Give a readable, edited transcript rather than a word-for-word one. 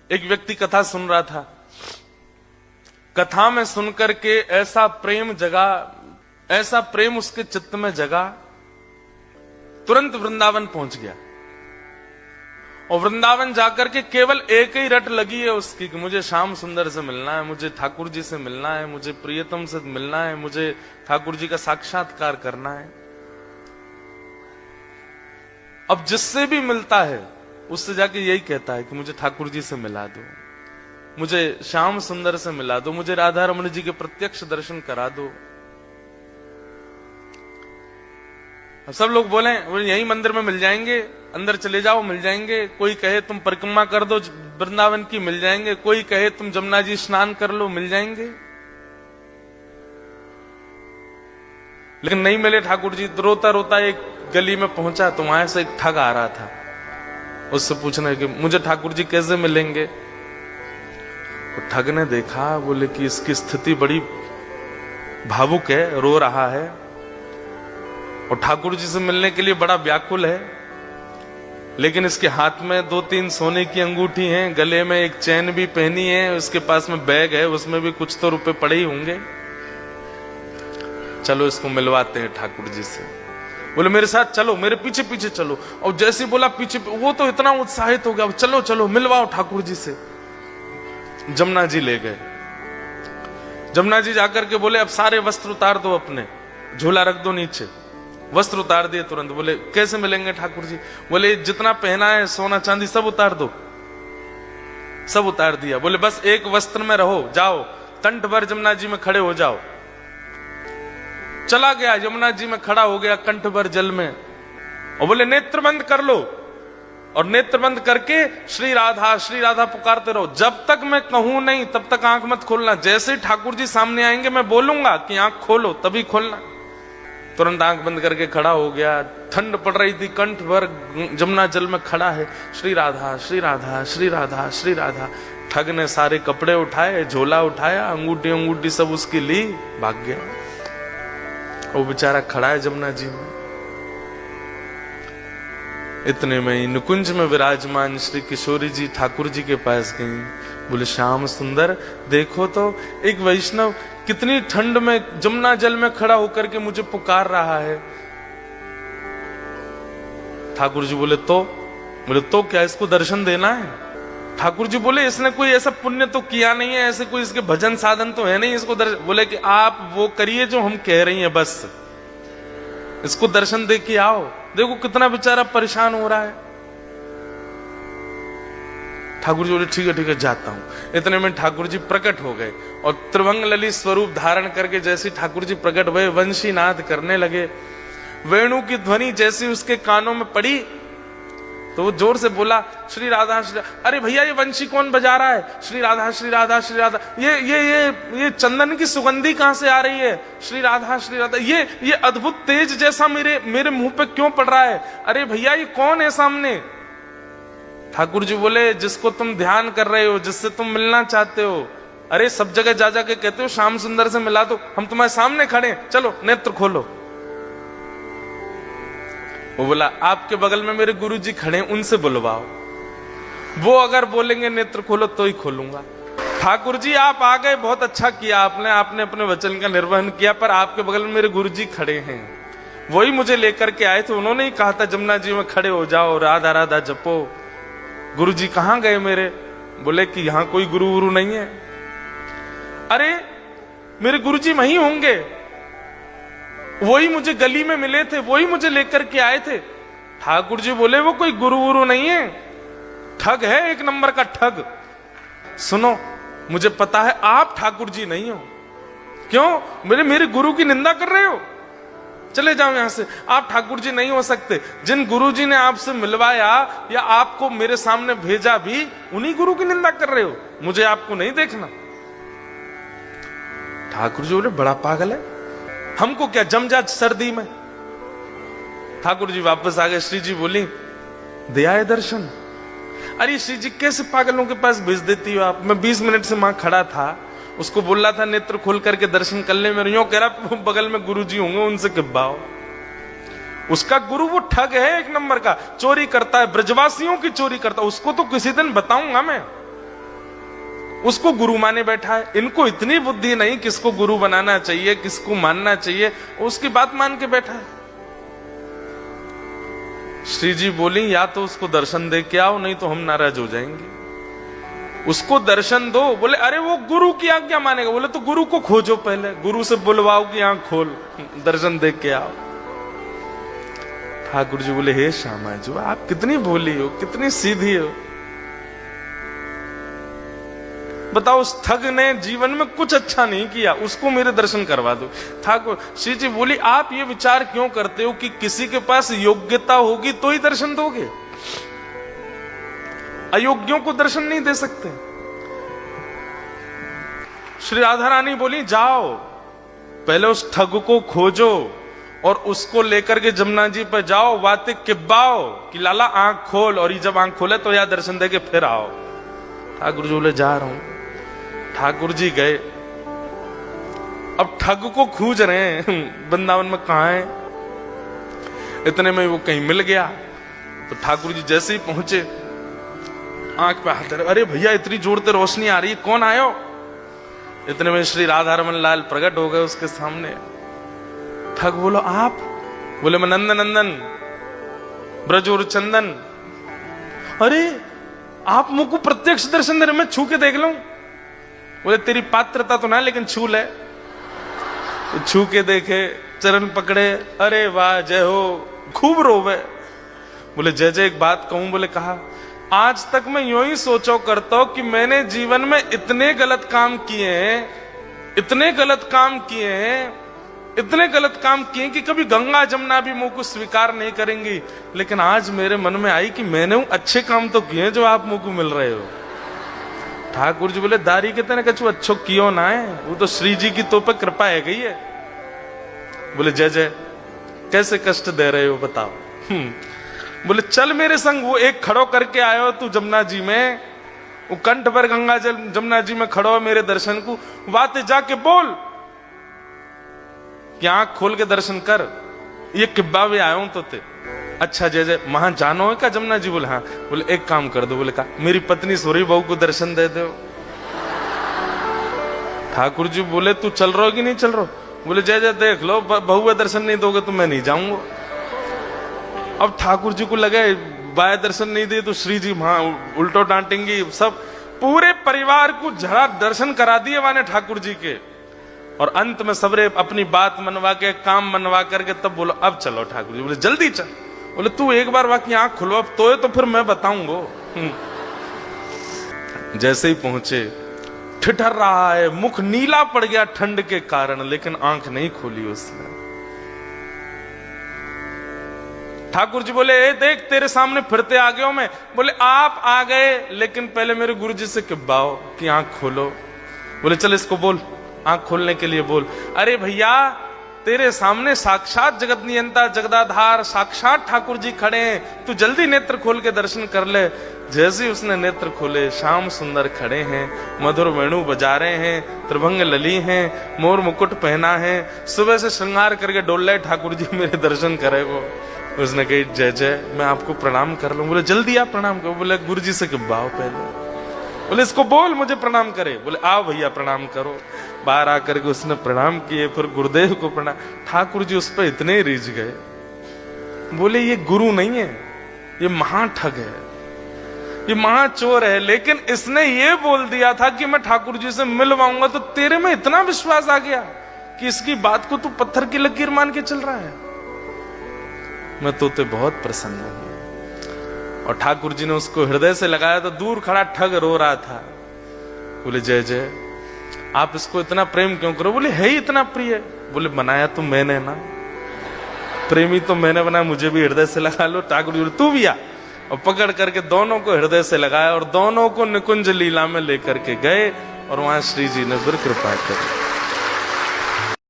एक व्यक्ति कथा सुन रहा था। कथा में सुनकर के ऐसा प्रेम जगा, ऐसा प्रेम उसके चित्त में जगा, तुरंत वृंदावन पहुंच गया। और वृंदावन जाकर के केवल एक ही रट लगी है उसकी कि मुझे श्याम सुंदर से मिलना है, मुझे ठाकुर जी से मिलना है, मुझे प्रियतम से मिलना है, मुझे ठाकुर जी का साक्षात्कार करना है। अब जिससे भी मिलता है उससे जाके यही कहता है कि मुझे ठाकुर जी से मिला दो, मुझे श्याम सुंदर से मिला दो, मुझे राधा रमण जी के प्रत्यक्ष दर्शन करा दो। अब सब लोग बोले यही मंदिर में मिल जाएंगे, अंदर चले जाओ मिल जाएंगे। कोई कहे तुम परिक्रमा कर दो वृंदावन की, मिल जाएंगे। कोई कहे तुम जमुना जी स्नान कर लो, मिल जाएंगे। लेकिन नहीं मिले ठाकुर जी। रोता रोता एक गली में पहुंचा तो वहां से एक ठग आ रहा था। उससे पूछना कि मुझे ठाकुर जी कैसे मिलेंगे। तो ठग ने देखा, बोले कि इसकी स्थिति बड़ी भावुक है, रो रहा है और ठाकुर जी से मिलने के लिए बड़ा व्याकुल है, लेकिन इसके हाथ में 2-3 सोने की अंगूठी हैं, गले में एक चैन भी पहनी है, उसके पास में बैग है, उसमें भी कुछ तो रुपए पड़े ही होंगे। चलो इसको मिलवाते हैं ठाकुर जी से। बोले मेरे साथ चलो, मेरे पीछे पीछे चलो। और जैसे बोला पीछे, वो तो इतना उत्साहित हो गया, चलो चलो मिलवाओ ठाकुर जी से। जमुना जी ले गए। जमुना जी जाकर के बोले अब सारे वस्त्र उतार दो, अपने झोला रख दो नीचे। वस्त्र उतार दिए तुरंत। बोले कैसे मिलेंगे ठाकुर जी। बोले जितना पहना है सोना चांदी सब उतार दो। सब उतार दिया। बोले बस एक वस्त्र में रहो, जाओ कंठ भर जमुना जी में खड़े हो जाओ। चला गया, यमुना जी में खड़ा हो गया कंठ भर जल में। और बोले नेत्र बंद कर लो। और नेत्र बंद करके श्री राधा पुकारते रहो। जब तक मैं कहूं नहीं तब तक आंख मत खोलना। जैसे ही ठाकुर जी सामने आएंगे मैं बोलूंगा कि आंख खोलो, तभी खोलना। तुरंत आंख बंद करके खड़ा हो गया। ठंड पड़ रही थी, कंठ भर जमुना जल में खड़ा है। श्री राधा श्री राधा श्री राधा श्री राधा। ठग ने सारे कपड़े उठाए, झोला उठाया, अंगूठी सब उसकी ली, भाग गया। वो बेचारा खड़ा है जमुना जी में। इतने में ही नुकुंज में विराजमान श्री किशोरी जी ठाकुर जी के पास गई। बोले श्याम सुंदर देखो तो एक वैष्णव कितनी ठंड में जमुना जल में खड़ा होकर के मुझे पुकार रहा है। ठाकुर जी बोले तो क्या इसको दर्शन देना है। ठाकुर जी बोले इसने कोई ऐसा पुण्य तो किया नहीं है, ऐसे कोई इसके भजन साधन तो है नहीं इसको दर्शन। बोले कि आप वो करिए जो हम कह रही हैं, बस इसको दर्शन दे के आओ। देखो कितना बेचारा परेशान हो रहा है। ठाकुर जी बोले ठीक है जाता हूं। इतने में ठाकुर जी प्रकट हो गए और त्रिभंग ललित स्वरूप धारण करके जैसे ठाकुर जी प्रकट हुए, वंशी नाद करने लगे। वेणु की ध्वनि जैसी उसके कानों में पड़ी तो वो जोर से बोला श्री राधा श्री। अरे भैया ये वंशी कौन बजा रहा है। श्री राधा श्री राधा श्री राधा। ये चंदन की सुगंधी कहां से आ रही है। श्री राधा श्री राधा। ये अद्भुत तेज जैसा मेरे मुंह पे क्यों पड़ रहा है। अरे भैया ये कौन है सामने। ठाकुर जी बोले जिसको तुम ध्यान कर रहे हो, जिससे तुम मिलना चाहते हो। अरे सब जगह जा के कहते हो श्याम सुंदर से मिला दो, हम तुम्हारे सामने खड़े, चलो नेत्र खोलो। वो बोला आपके बगल में मेरे गुरु जी खड़े, उनसे बुलवाओ, वो अगर बोलेंगे नेत्र खोलो तो ही खोलूंगा। ठाकुर जी आप आ गए, बहुत अच्छा किया आपने अपने वचन का निर्वहन किया, पर आपके बगल में मेरे गुरु जी खड़े हैं, वही मुझे लेकर के आए थे। उन्होंने ही कहा था जमुना जी में खड़े हो जाओ, राधा राधा जपो। गुरु जी कहां गए मेरे। बोले कि यहां कोई गुरु नहीं है। अरे मेरे गुरु जी वहीं होंगे, वही मुझे गली में मिले थे, वही मुझे लेकर के आए थे। ठाकुर जी बोले वो कोई गुरु नहीं है, ठग है, एक नंबर का ठग। सुनो मुझे पता है आप ठाकुर जी नहीं हो। क्यों। मेरे गुरु की निंदा कर रहे हो, चले जाओ यहां से। आप ठाकुर जी नहीं हो सकते। जिन गुरु जी ने आपसे मिलवाया या आपको मेरे सामने भेजा भी, उन्हीं गुरु की निंदा कर रहे हो, मुझे आपको नहीं देखना। ठाकुर जी बोले बड़ा पागल है, हमको क्या जम जा सर्दी में। ठाकुर जी वापस आ गए। श्री जी बोली दे आए दर्शन। अरे श्री जी कैसे पागलों के पास भेज देती हो आप। मैं 20 मिनट से वहां खड़ा था, उसको बोल रहा था नेत्र खोल करके दर्शन कर ले। मेरे यूं कह रहा बगल में गुरु जी होंगे, उनसे किब्बाओ। उसका गुरु वो ठग है, एक नंबर का चोरी करता है, ब्रजवासियों की चोरी करता है। उसको तो किसी दिन बताऊंगा मैं। उसको गुरु माने बैठा है। इनको इतनी बुद्धि नहीं किसको गुरु बनाना चाहिए, किसको मानना चाहिए, उसकी बात मान के बैठा है। श्री जी बोली या तो उसको दर्शन दे के आओ, नहीं तो हम नाराज हो जाएंगे। उसको दर्शन दो। बोले अरे वो गुरु की आज्ञा मानेगा। बोले तो गुरु को खोजो, पहले गुरु से बुलवाओ कि आंख खोल, दर्शन दे के आओ। ठाकुर जी बोले हे श्यामा जी, आप कितनी भोली हो, कितनी सीधी हो। बताओ, उस ठग ने जीवन में कुछ अच्छा नहीं किया, उसको मेरे दर्शन करवा दो। ठाकुर श्री जी बोली आप ये विचार क्यों करते हो कि किसी के पास योग्यता होगी तो ही दर्शन दोगे, अयोग्यों को दर्शन नहीं दे सकते। श्री राधा रानी बोली जाओ पहले उस ठग को खोजो और उसको लेकर के जमुना जी पर जाओ, बातें किब्बाओ कि लाला आंख खोल, और ये जब आंख खोले तो यह दर्शन दे के फिर आओ। ठाकुर जी बोले जा रहा हूं। ठाकुर जी गए। अब ठग को खोज रहे हैं वृंदावन में कहां है। इतने में वो कहीं मिल गया तो ठाकुर जी जैसे ही पहुंचे आंख पे हाथ, अरे भैया इतनी जोर से रोशनी आ रही है, कौन आयो। इतने में श्री राधा रमन लाल प्रकट हो गए उसके सामने। ठग बोलो आप। बोले मैं नंदन नंदन ब्रजोर चंदन। अरे आप मुझको प्रत्यक्ष दर्शन दे रहे, मैं छू के देख लूं। बोले तेरी पात्रता तो ना, लेकिन छू ले। तो छू के देखे, चरण पकड़े, अरे वाह जय हो, खूब रोवे। बोले जय जय एक बात कहूं। बोले कहा आज तक मैं यूं ही सोचो करता हूं कि मैंने जीवन में इतने गलत काम किए हैं, इतने गलत काम किए हैं, इतने गलत काम किए कि कभी गंगा जमुना भी मुंह को स्वीकार नहीं करेंगी। लेकिन आज मेरे मन में आई कि मैंने अच्छे काम तो किए जो आप मुंह को मिल रहे हो। ठाकुर जी बोले दारी के तेने कछु अच्छो कियो ना है, वो तो श्री जी की तो पे कृपा है गई है। बोले जय जय कैसे कष्ट दे रहे हो बताओ। बोले चल मेरे संग, वो एक खड़ो करके आयो तू जमुना जी में, वो कंठ पर गंगा जल जमुना जी में खड़ो मेरे दर्शन को, बातें जाके बोल कि आंख खोल के दर्शन कर, ये किब्बा भी आयो तो ते। अच्छा जय जय वहां जानो है क्या जमुना जी। बोले हाँ। बोले एक काम कर दो। बोले का मेरी पत्नी सोरी बहू को दर्शन दे दो। ठाकुर जी बोले तू चल रहा हो कि नहीं चल रहा। बोले जय जय देख लो, बहू का दर्शन नहीं दोगे तो मैं नहीं जाऊंगा। अब ठाकुर जी को लगे बाय दर्शन नहीं दिए तो श्री जी वहां उल्टो डांटेंगी। सब पूरे परिवार को झड़ा दर्शन करा दिए वाने ठाकुर जी के। और अंत में सबरे अपनी बात मनवा के, काम मनवा करके तब बोलो अब चलो। ठाकुर जी बोले जल्दी चल। बोले तू एक बार बाकी आंख खुलवा तो फिर मैं बताऊंगा। जैसे ही पहुंचे ठिठर रहा है, मुख नीला पड़ गया ठंड के कारण, लेकिन आंख नहीं खोली उसने। ठाकुर जी बोले ए देख तेरे सामने फिरते आ गया हूं मैं। बोले आप आ गए, लेकिन पहले मेरे गुरु जी से किब्बाओ कि आंख खोलो। बोले चल इसको बोल, आंख खोलने के लिए बोल। अरे भैया तेरे सामने साक्षात जगत नियंता जगदाधार साक्षात ठाकुर जी खड़े हैं, तू जल्दी नेत्र खोल के दर्शन कर ले। जैसे ही उसने नेत्र खोले, श्याम सुंदर खड़े हैं, मधुर वेणु बजा रहे हैं, त्रिभंग लली हैं, मोर मुकुट पहना है, सुबह से श्रृंगार करके डोल रहे ठाकुर जी मेरे दर्शन करे वो। उसने कही जय जय मैं आपको प्रणाम कर लूं। बोले जल्दी आप प्रणाम करो। बोले गुरु जी से किब्बाओ पहले। बोले इसको बोल मुझे प्रणाम करे। बोले आओ भैया प्रणाम करो। बाहर आकर के उसने प्रणाम किए, फिर गुरुदेव को प्रणाम। ठाकुर जी उस पर इतने रिझ गए, बोले ये गुरु नहीं है, ये महाठग है, ये महाचोर है। लेकिन इसने ये बोल दिया था कि मैं ठाकुर जी से मिलवाऊंगा, तो तेरे में इतना विश्वास आ गया कि इसकी बात को तू पत्थर की लकीर मान के चल रहा है। मैं तो बहुत प्रसन्न हूं। और ठाकुर जी ने उसको हृदय से लगाया तो दूर खड़ा ठग रो रहा था। बोले जय जय आप इसको इतना प्रेम क्यों करो। बोले है ही इतना प्रिय। बोले बनाया तो मैंने ना, प्रेमी तो मैंने बनाया, मुझे भी हृदय से लगा लो। ठाकुर जी तू भी आ, और पकड़ करके दोनों को हृदय से लगाया और दोनों को निकुंज लीला में लेकर के गए। और वहां श्री जी ने फिर कृपा करी।